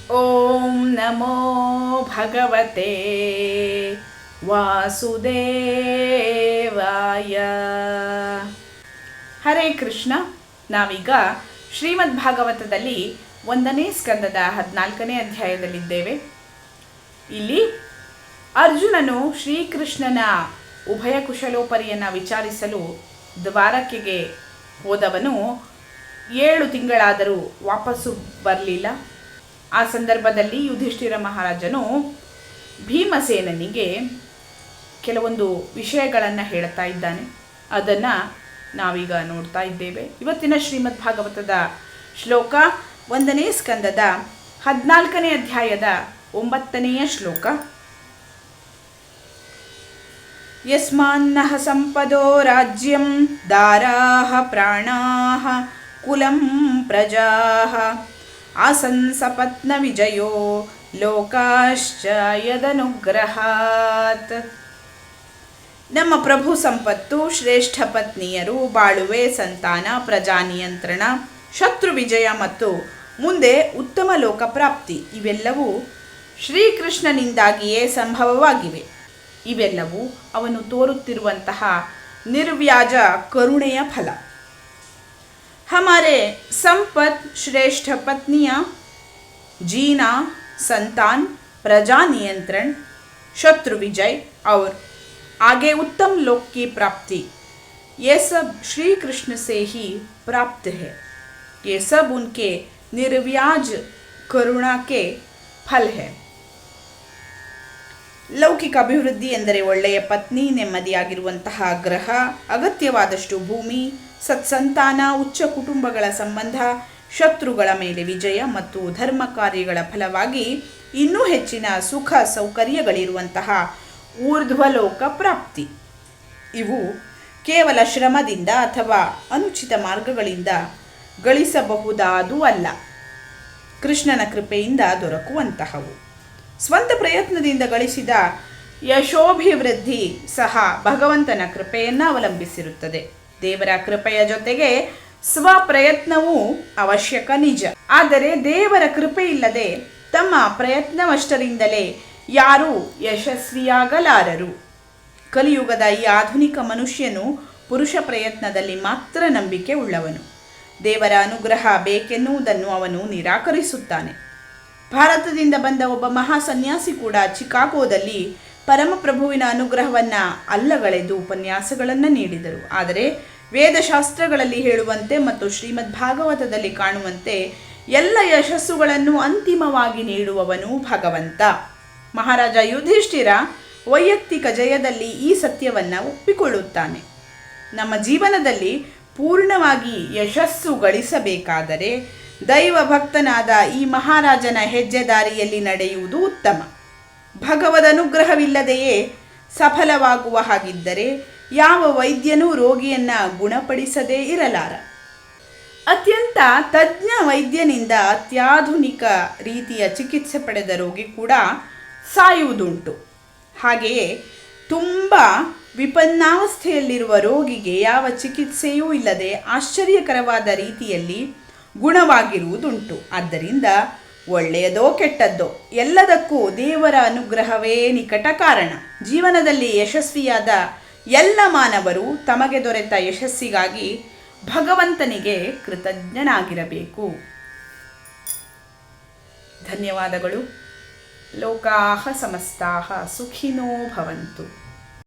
ಓಂ ನಮೋ ಭಗವತೆ ವಾಸುದೇವಾಯ. ಹರೇ ಕೃಷ್ಣ. ನಾವೀಗ ಶ್ರೀಮದ್ ಭಾಗವತದಲ್ಲಿ 1ನೇ ಸ್ಕಂದದ 14ನೇ ಅಧ್ಯಾಯದಲ್ಲಿದ್ದೇವೆ. ಇಲ್ಲಿ ಅರ್ಜುನನು ಶ್ರೀಕೃಷ್ಣನ ಉಭಯ ಕುಶಲೋಪರಿಯನ್ನು ವಿಚಾರಿಸಲು ದ್ವಾರಕೆಗೆ ಹೋದವನು 7 ತಿಂಗಳಾದರೂ ವಾಪಸ್ಸು ಬರಲಿಲ್ಲ. ಆ ಸಂದರ್ಭದಲ್ಲಿ ಯುಧಿಷ್ಠಿರ ಮಹಾರಾಜನು ಭೀಮಸೇನನಿಗೆ ಕೆಲವೊಂದು ವಿಷಯಗಳನ್ನು ಹೇಳ್ತಾ ಇದ್ದಾನೆ. ಅದನ್ನು ನಾವೀಗ ನೋಡ್ತಾ ಇದ್ದೇವೆ. ಇವತ್ತಿನ ಶ್ರೀಮದ್ ಭಾಗವತದ ಶ್ಲೋಕ 1ನೇ ಸ್ಕಂದದ 14ನೇ ಅಧ್ಯಾಯದ 9ನೆಯ ಶ್ಲೋಕ. ಯಸ್ಮಾನ್ನಃ ಸಂಪದೋ ರಾಜ್ಯಂ ದಾರಾಃ ಪ್ರಾಣಾಃ ಕುಲಂ ಪ್ರಜಾಃ ಆಸನ್ ಸಪತ್ನ ವಿಜಯೋ ಲೋಕಾಶ್ಚ ಯದನುಗ್ರಹಾತ್. ನಮ್ಮ ಪ್ರಭು ಸಂಪತ್ತು, ಶ್ರೇಷ್ಠ ಪತ್ನಿಯರು, ಬಾಳುವೆ, ಸಂತಾನ, ಪ್ರಜಾ ನಿಯಂತ್ರಣ, ಶತ್ರು ವಿಜಯ ಮತ್ತು ಮುಂದೆ ಉತ್ತಮ ಲೋಕ ಪ್ರಾಪ್ತಿ ಇವೆಲ್ಲವೂ ಶ್ರೀಕೃಷ್ಣನಿಂದಾಗಿಯೇ ಸಂಭವವಾಗಿವೆ. ಇವೆಲ್ಲವೂ ಅವನು ತೋರುತ್ತಿರುವಂತಹ ನಿರ್ವ್ಯಾಜ ಕರುಣೆಯ ಫಲ. हमारे संपत, श्रेष्ठ पत्नियाँ, जीना, संतान, प्रजा नियंत्रण, शत्रु विजय और आगे उत्तम लोक की प्राप्ति, ये सब श्री कृष्ण से ही प्राप्त है. ये सब उनके निर्व्याज करुणा के फल है. ಲೌಕಿಕ ಅಭಿವೃದ್ಧಿ ಎಂದರೆ ಒಳ್ಳೆಯ ಪತ್ನಿ, ನೆಮ್ಮದಿಯಾಗಿರುವಂತಹ ಗ್ರಹ, ಅಗತ್ಯವಾದಷ್ಟು ಭೂಮಿ, ಸತ್ಸಂತಾನ, ಉಚ್ಚ ಕುಟುಂಬಗಳ ಸಂಬಂಧ, ಶತ್ರುಗಳ ಮೇಲೆ ವಿಜಯ ಮತ್ತು ಧರ್ಮ ಕಾರ್ಯಗಳ ಫಲವಾಗಿ ಇನ್ನೂ ಹೆಚ್ಚಿನ ಸುಖ ಸೌಕರ್ಯಗಳಿರುವಂತಹ ಊರ್ಧ್ವಲೋಕ ಪ್ರಾಪ್ತಿ. ಇವು ಕೇವಲ ಶ್ರಮದಿಂದ ಅಥವಾ ಅನುಚಿತ ಮಾರ್ಗಗಳಿಂದ ಗಳಿಸಬಹುದಾದೂ ಅಲ್ಲ, ಕೃಷ್ಣನ ಕೃಪೆಯಿಂದ ದೊರಕುವಂತಹವು. ಸ್ವಂತ ಪ್ರಯತ್ನದಿಂದ ಗಳಿಸಿದ ಯಶೋಭಿವೃದ್ಧಿ ಸಹ ಭಗವಂತನ ಕೃಪೆಯನ್ನು ಅವಲಂಬಿಸಿರುತ್ತದೆ. ದೇವರ ಕೃಪೆಯ ಜೊತೆಗೆ ಸ್ವಪ್ರಯತ್ನವೂ ಅವಶ್ಯಕ, ನಿಜ. ಆದರೆ ದೇವರ ಕೃಪೆ ಇಲ್ಲದೆ ತಮ್ಮ ಪ್ರಯತ್ನವಷ್ಟರಿಂದಲೇ ಯಾರೂ ಯಶಸ್ವಿಯಾಗಲಾರರು. ಕಲಿಯುಗದ ಈ ಆಧುನಿಕ ಮನುಷ್ಯನು ಪುರುಷ ಪ್ರಯತ್ನದಲ್ಲಿ ಮಾತ್ರ ನಂಬಿಕೆ ಉಳ್ಳವನು. ದೇವರ ಅನುಗ್ರಹ ಬೇಕೆನ್ನುವುದನ್ನು ಅವನು ನಿರಾಕರಿಸುತ್ತಾನೆ. ಭಾರತದಿಂದ ಬಂದ ಒಬ್ಬ ಮಹಾ ಸನ್ಯಾಸಿ ಕೂಡ ಚಿಕಾಗೋದಲ್ಲಿ ಪರಮಪ್ರಭುವಿನ ಅನುಗ್ರಹವನ್ನು ಅಲ್ಲಗಳೆದು ಉಪನ್ಯಾಸಗಳನ್ನು ನೀಡಿದರು. ಆದರೆ ವೇದಶಾಸ್ತ್ರಗಳಲ್ಲಿ ಹೇಳುವಂತೆ ಮತ್ತು ಶ್ರೀಮದ್ ಭಾಗವತದಲ್ಲಿ ಕಾಣುವಂತೆ ಎಲ್ಲ ಯಶಸ್ಸುಗಳನ್ನು ಅಂತಿಮವಾಗಿ ನೀಡುವವನು ಭಗವಂತ. ಮಹಾರಾಜ ಯುಧಿಷ್ಠಿರ ವೈಯಕ್ತಿಕ ಜಯದಲ್ಲಿ ಈ ಸತ್ಯವನ್ನು ಒಪ್ಪಿಕೊಳ್ಳುತ್ತಾನೆ. ನಮ್ಮ ಜೀವನದಲ್ಲಿ ಪೂರ್ಣವಾಗಿ ಯಶಸ್ಸು ಗಳಿಸಬೇಕಾದರೆ ದೈವ ಭಕ್ತನಾದ ಈ ಮಹಾರಾಜನ ಹೆಜ್ಜೆದಾರಿಯಲ್ಲಿ ನಡೆಯುವುದು ಉತ್ತಮ. ಭಗವದ್ ಅನುಗ್ರಹವಿಲ್ಲದೆಯೇ ಸಫಲವಾಗುವ ಹಾಗಿದ್ದರೆ ಯಾವ ವೈದ್ಯನೂ ರೋಗಿಯನ್ನು ಗುಣಪಡಿಸದೇ ಇರಲಾರ. ಅತ್ಯಂತ ತಜ್ಞ ವೈದ್ಯನಿಂದ ಅತ್ಯಾಧುನಿಕ ರೀತಿಯ ಚಿಕಿತ್ಸೆ ಪಡೆದ ರೋಗಿ ಕೂಡ ಸಾಯುವುದುಂಟು. ಹಾಗೆಯೇ ತುಂಬ ವಿಪನ್ನಾವಸ್ಥೆಯಲ್ಲಿರುವ ರೋಗಿಗೆ ಯಾವ ಚಿಕಿತ್ಸೆಯೂ ಇಲ್ಲದೆ ಆಶ್ಚರ್ಯಕರವಾದ ರೀತಿಯಲ್ಲಿ ಗುಣವಾಗಿರುವುದುಂಟು. ಆದ್ದರಿಂದ ಒಳ್ಳೆಯದೋ ಕೆಟ್ಟದ್ದೋ ಎಲ್ಲದಕ್ಕೂ ದೇವರ ಅನುಗ್ರಹವೇ ನಿಕಟ ಕಾರಣ. ಜೀವನದಲ್ಲಿ ಯಶಸ್ವಿಯಾದ ಎಲ್ಲ ಮಾನವರು ತಮಗೆ ದೊರೆತ ಯಶಸ್ಸಿಗಾಗಿ ಭಗವಂತನಿಗೆ ಕೃತಜ್ಞನಾಗಿರಬೇಕು. ಧನ್ಯವಾದಗಳು. ಲೋಕಾಃ ಸಮಸ್ತಾಃ ಸುಖಿನೋ ಭವಂತು.